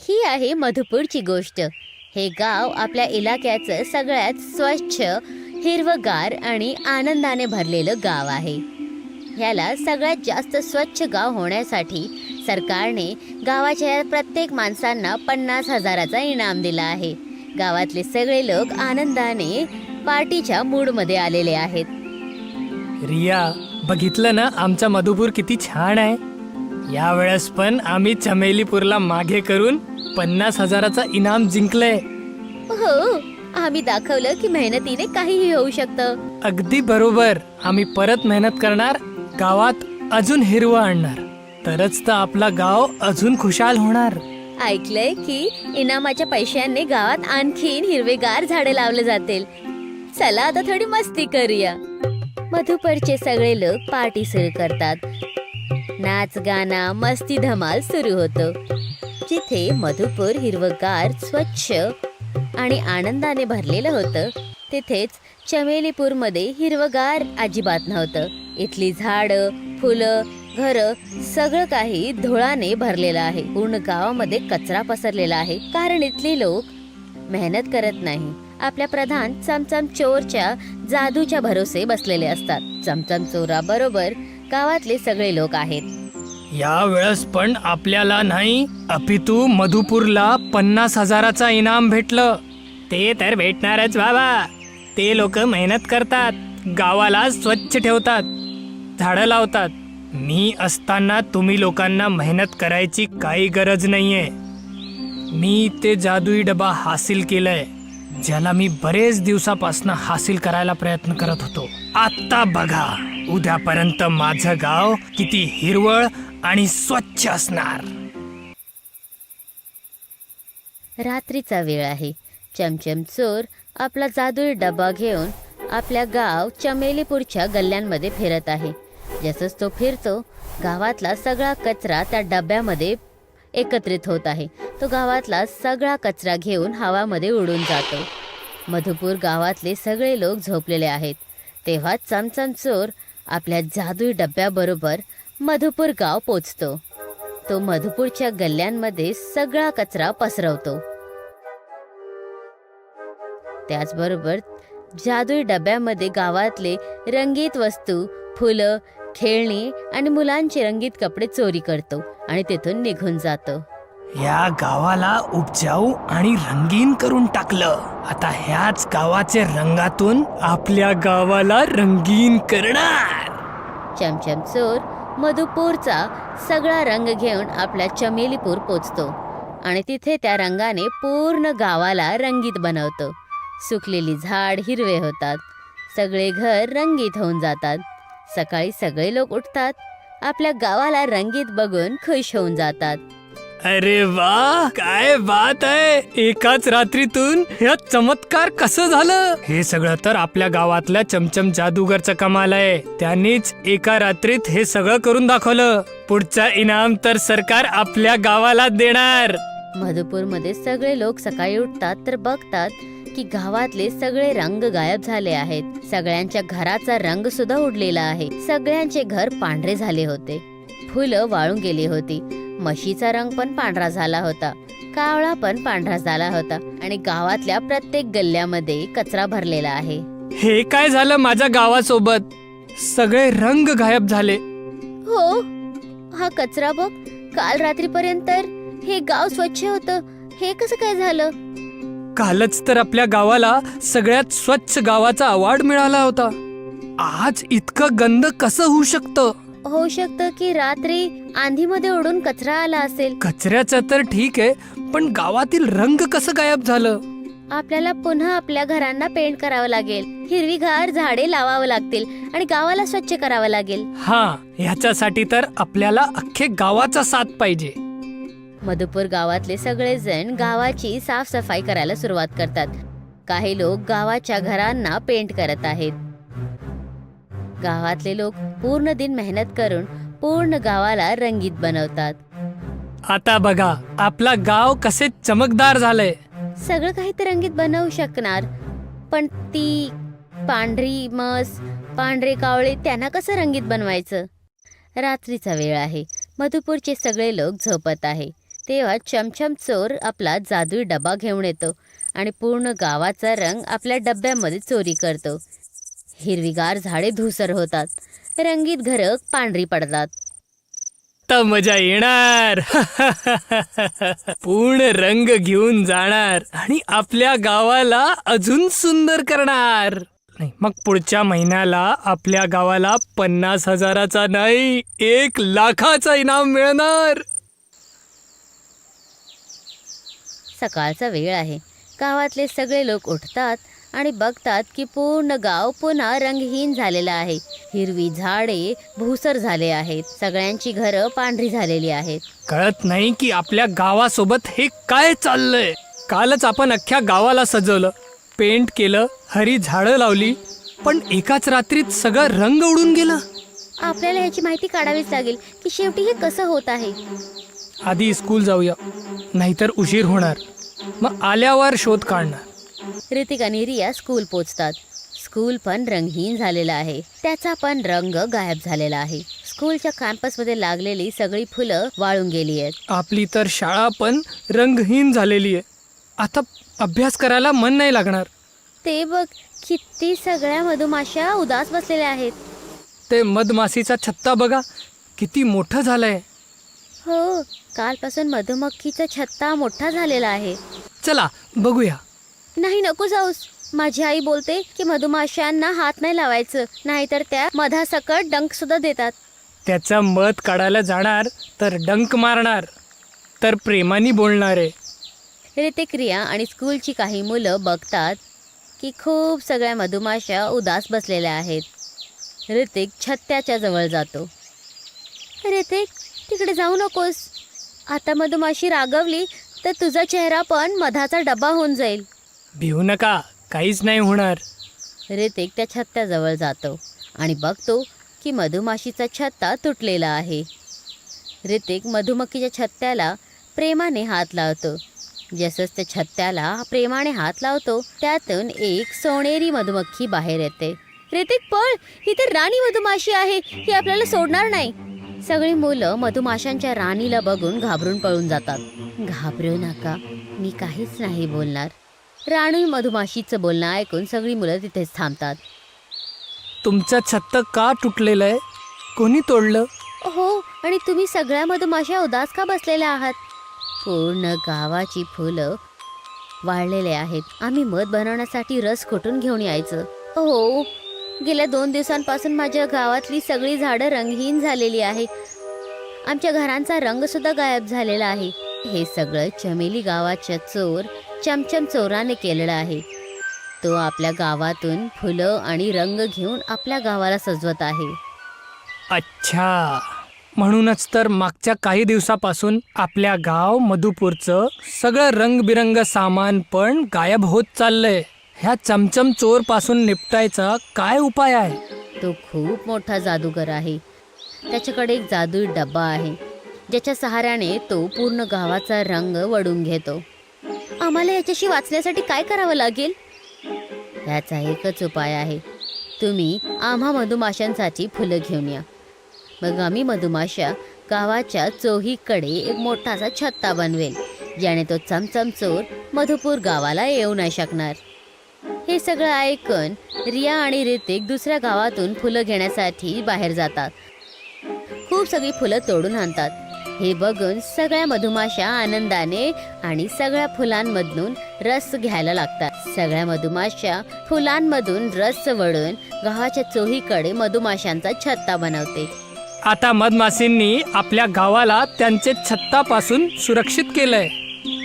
ही आहे मधुपूरची गोष्ट. हे गाव आपल्या इलाक्याचं सगळ्यात स्वच्छ, हिरवगार आणि आनंदाने भरलेलं गाव आहे. ह्याला सगळ्यात जास्त स्वच्छ गाव होण्यासाठी सरकारने गावाच्या प्रत्येक माणसांना 50,000चा इनाम दिला आहे. गावातले सगळे लोक आनंदाने पार्टीच्या मूडमध्ये आलेले आहेत. रिया, बघितलं ना आमचा मधुपूर किती छान आहे. यावेळेस पण आम्ही चमेलीपूरला मागे करून 50,000चा इनाम जिंकलंय. हो, आम्ही दाखवलं की मेहनतीने काहीही होऊ शकतं. अगदी बरोबर. आम्ही परत मेहनत करणार, गावात अजून हिरवं आणणार, तरच तर आपला गाव अजून खुशाल होणार. ऐकलंय की इनामाच्या पैशांनी गावात आणखीन हिरवेगार झाडे लावले जातील. चला आता थोडी मस्ती करूया. मधुपूरचे सगळे लोक पार्टी सुरू करतात. नाच गाणं मस्ती धमाल सुरू होतो. जिथे मधुपूर हिरवगार, स्वच्छ आणि आनंदाने भरलेलं होतं, तिथेच चमेलीपूरमध्ये हिरवगार अजिबात नव्हतं. इथली झाडं, फुलं, घरं सगळं काही धुळाने भरलेलं आहे. पूर्ण गावामध्ये कचरा पसरलेला आहे, कारण इथले लोक मेहनत करत नाही. आपल्या प्रधान चमचम चोरच्या जादूच्या भरोसे बसलेले असतात. चमचम चोराबरोबर गावातले सगळे लोक आहेत. या वेळेस पण आपल्याला नाही, अपितू मधुपूरला 50,000चा इनाम भेटलं. ते तर भेटणारच बाबा. ते लोक मेहनत करतात, गावाला स्वच्छ ठेवतात, झाडं लावतात. मी असताना तुम्ही लोकांना मेहनत करायची काही गरज नाहीये. मी ते जादुई डबा हासिल केलंय, ज्याला मी बरेच दिवसापासून हासिल करायला प्रयत्न करत होतो. आता बघा, उद्यापर्यंत माझं गाव किती हिरवळ आणि स्वच्छ असणार. रात्रीचा वेळ आहे. चमचम चोर आपला जादुई डबा घेऊन आपल्या गाव चमेलीपूरच्या गल्ल्यांमध्ये फिरत आहे. जसंच तो फिरतो, गावातला सगळा कचरा त्या डब्यामध्ये एकत्रित होत आहे. तो गावातला सगळा कचरा घेऊन हवामध्ये उडून जातो. मधुपूर गावातले सगळे लोक झोपलेले आहेत. तेव्हा चमचम चोर आपल्या जादुई डब्याबरोबर मधुपूर गाव पोचतो. तो मधुपूरच्या गल्ल्यांमध्ये सगळा कचरा पसरवतो. त्याचबरोबर जादुई डब्यामध्ये गावातले रंगीत वस्तू, फुलं, खेळणी आणि मुलांचे रंगीत कपडे चोरी करतो आणि तिथून निघून जातो. या गावाला उपजाऊ आणि रंगीन करून टाकलं. आता ह्याच गावाच्या रंगातून आपल्या गावाला रंगीन करणार. चमचम चोर मधुपूरचा सगळा रंग घेऊन आपल्या चमेलीपूर पोचतो आणि तिथे त्या रंगाने पूर्ण गावाला रंगीत बनवतो. सुकलेली झाड हिरवे होतात, सगळे घर रंगीत होऊन जातात. सकाळी सगळे लोक उठतात, आपल्या गावाला रंगीत बघून खुश होऊन जातात. अरे वा, काय बात आहे. एकाच रात्रीतून हे चमत्कार कसं झालं? हे सगळं तर आपल्या गावातल्या चमचम जादूगरचं कमाल आहे. त्यांनीच एका रात्रीत हे सगळं करून दाखवलं. पुढचा इनाम तर सरकार आपल्या गावाला देणार. मधुपूरमध्ये सगळे लोक सकाळी उठतात तर बघतात की गावातले सगळे रंग गायब झाले आहेत. सगळ्यांच्या घराचा रंग सुद्धा उडलेला आहे. सगळ्यांचे घर पांढरे झाले होते. फुलं वाळून गेली होती. म्हशीचा रंग पण पांढरा झाला होता. कावळा पण पांढरा झाला होता आणि गावातल्या प्रत्येक गल्ल्यामध्ये कचरा भरलेला आहे. हे काय झालं माझ्या गावासोबत? सगळे रंग गायब झाले. हो, हा कचरा बघ. काल रात्रीपर्यंत हे गाव स्वच्छ होतं. हे कसं काय झालं? कालच तर आपल्या गावाला सगळ्यात स्वच्छ गावाचा अवॉर्ड मिळाला होता. आज इतकं गंद कसं होऊ शकतं? होऊ शकतं की रात्री आंधीमध्ये उडून कचरा आला असेल. कचऱ्याचं तर ठीक आहे, पण गावातील रंग कसं गायब झालं? आपल्याला पुन्हा आपल्या घरांना पेंट करावं लागेल, हिरवीगार झाडे लावावं लागतील आणि गावाला स्वच्छ करावं लागेल. हा, ह्याच्यासाठी तर आपल्याला अख्खे गावाचा साथ पाहिजे. मधुपूर गावातले सगळेजण गावाची साफसफाई करायला सुरुवात करतात. काही लोक गावाच्या घरांना पेंट करत आहेत. गावातले लोक पूर्ण दिन मेहनत करून पूर्ण गावाला रंगीत बनवतात. आता बघा, आपला गाव कसे चमकदार झालंय. सगळं काही ते रंगीत बनवू शकणार, पण ती पांढरी म्हस, पांढरे कावळे त्यांना कसं रंगीत बनवायचं? रात्रीचा वेळ आहे. मधुपूरचे सगळे लोक झोपत आहे. तेव्हा चमचम चोर आपला जादुई डबा घेऊन येतो आणि पूर्ण गावाचा रंग आपल्या डब्यामध्ये चोरी करतो. हिरवीगार झाडे धूसर होतात, रंगीत घरं पांढरी पडतात. तर मजा येणार. पूर्ण रंग घेऊन जाणार आणि आपल्या गावाला अजून सुंदर करणार. नाही, मग पुढच्या महिन्याला आपल्या गावाला 50,000चा नाही 1,00,000चा इनाम मिळणार. सकाळचा वेळ आहे. गावातले सगळे लोक उठतात आणि बघतात की पूर्ण गाव पुन्हा रंगहीन झालेलं आहे. हिरवी झाडे भूसर झाले आहेत, सगळ्यांची घरं पांढरी झालेली आहेत. कळत नाही की आपल्या गावासोबत हे काय चाललंय. कालच आपण अख्ख्या गावाला सजवलं, पेंट केलं, हरी झाडं लावली, पण एकाच रात्रीत सगळं रंग उडून गेलं. आपल्याला ह्याची माहिती काढावीच लागेल की शेवटी हे कसं होत आहे. आधी स्कूल जाऊया, नाहीतर उशीर होणार. मग आल्यावर शोध काढणार. ऋतिक आणि रिया स्कूल पोचतात. स्कूल पण रंगहीन झालेला आहे, त्याचा पण रंग गायब झालेला आहे. स्कूलच्या कॅम्पसमध्ये लागलेली सगळी फुलं वाळून गेली आहेत. आपली तर शाळा पण रंगहीन झालेली आहे. आता अभ्यास करायला मन नाही लागणार. ते बघ, किती सगळ्या मधुमाशा उदास बसलेल्या आहेत. ते मधमाशीचा छत्ता बघा, किती मोठं झालंय. हो, कालपासून मधुमक्खीचा छत्ता मोठा झालेला आहे. चला बघूया. नाही, नको जाऊस. माझी आई बोलते की मधुमाशांना हात नाही लावायचं, नाहीतर त्या मधासकट डंक सुद्धा देतात. त्याचा मध काढायला जाणार तर डंक मारणार, तर प्रेमाने बोलणार आहे. ऋतिक, रिया आणि स्कूलची काही मुलं बघतात की खूप सगळ्या मधुमाशा उदास बसलेल्या आहेत. ऋतिक छत्त्याच्या जवळ जातो. ऋतिक, तिकडे जाऊ नकोस. आता मधुमाशी रागवली तर तुझा चेहरा पण मधाचा डबा होऊन जाईल. भिवू नका, काहीच नाही होणार. ऋतिक त्या छत्त्याजवळ जातो आणि बघतो की मधुमाशीचा छत्ता तुटलेला आहे. ऋतिक मधुमक्खीच्या छत्त्याला प्रेमाने हात लावतो. जसंच त्या छत्त्याला प्रेमाने हात लावतो, त्यातून एक सोनेरी मधुमक्खी बाहेर येते. ऋतिक, पळ, ही तर राणी मधुमाशी आहे, ही आपल्याला सोडणार नाही. सगळी मुलं मधुमाशांच्या राणीला बघून घाबरून पळून जातात. घाबरू नका, मी काहीच नाही बोलणार. राणी मधुमाशीचं बोलणं ऐकून सगळी मुलं तिथेच थांबतात. तुमचं छत्त का तुटलेलं आहे? कोणी तोडलं? हो, आणि तुम्ही सगळ्या मधुमाशा उदास का बसलेल्या आहात? पूर्ण गावाची फुलं वाळलेले आहेत. आम्ही मध बनवण्यासाठी रस कुठून घेऊन यायचं? हो, गेल्या 2 दिवसांपासून माझ्या गावातली सगळी झाडं रंगहीन झालेली आहे. आमच्या घरांचा रंग सुद्धा गायब झालेला आहे. हे सगळं चमेली गावाच्या चोर चमचम चोराने केलेलं आहे. तो आपल्या गावातून फुलं आणि रंग घेऊन आपल्या गावाला सजवत आहे. अच्छा, म्हणूनच तर मागच्या काही दिवसापासून आपल्या गाव मधुपूरचं सगळं रंगबिरंग सामान पण गायब होत चाललंय. ह्या चमचम चोर पासून निपटायचा काय उपाय आहे? तो खूप मोठा जादूगर आहे. त्याच्याकडे एक जादुई डब्बा आहे, ज्याच्या सहाऱ्याने तो पूर्ण गावाचा रंग वडून घेतो. आम्हाला याच्याशी वाचण्यासाठी काय करावं लागेल? याचा एकच उपाय आहे. तुम्ही आम्हा मधुमाशांसाठी फुलं घेऊन या. मग आम्ही मधुमाशा गावाच्या चोहीकडे एक मोठासा छत्ता बनवेल, ज्याने तो चमचम चोर मधुपूर गावाला येऊ नाही शकणार. हे सगळं ऐकून रिया आणि ऋतिक दुसऱ्या गावातून फुलं घेण्यासाठी बाहेर जातात. खूप सगळी फुलं तोडून आणतात. हे बघून सगळ्या मधुमाशा आनंदाने आणि सगळ्या फुलांमधून रस घ्यायला लागतात. सगळ्या मधुमाशा फुलांमधून रस वळून गावाच्या चोहीकडे मधुमाशांचा छत्ता बनवते. आता मधमाशींनी आपल्या गावाला त्यांचे छत्तापासून सुरक्षित केलंय.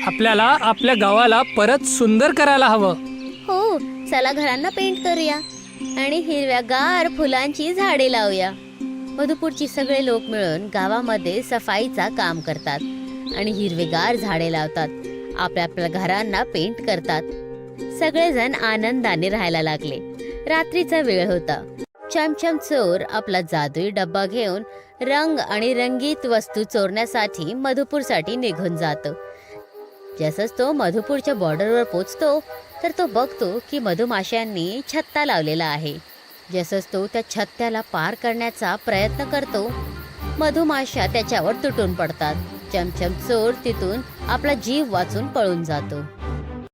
आपल्याला आपल्या गावाला परत सुंदर करायला हवं. हो, चला घरांना पेंट करूया आणि हिरव्यागार फुलांची झाडे लावूया. मधुपूरची सगळे लोक मिळून गावामध्ये सफाईचा काम करतात आणि हिरवेगार झाडे लावतात. आपल्या आपल्या घरांना पेंट करतात. सगळेजण आनंदाने राहायला लागले. रात्रीचा वेळ होता. चमचम चोर आपला जादुई डब्बा घेऊन रंग आणि रंगीत वस्तू चोरण्यासाठी मधुपूरसाठी निघून जातो. जसंच तो मधुपूरच्या बॉर्डरवर पोचतो तर तो बघतो की मधुमाशांनी छत्ता लावलेला आहे. जसंच तो त्या छत्त्याला पार करण्याचा प्रयत्न करतो, मधुमाशा त्याच्यावर तुटून पडतात. चमचम चोर तिथून आपला जीव वाचून पळून जातो.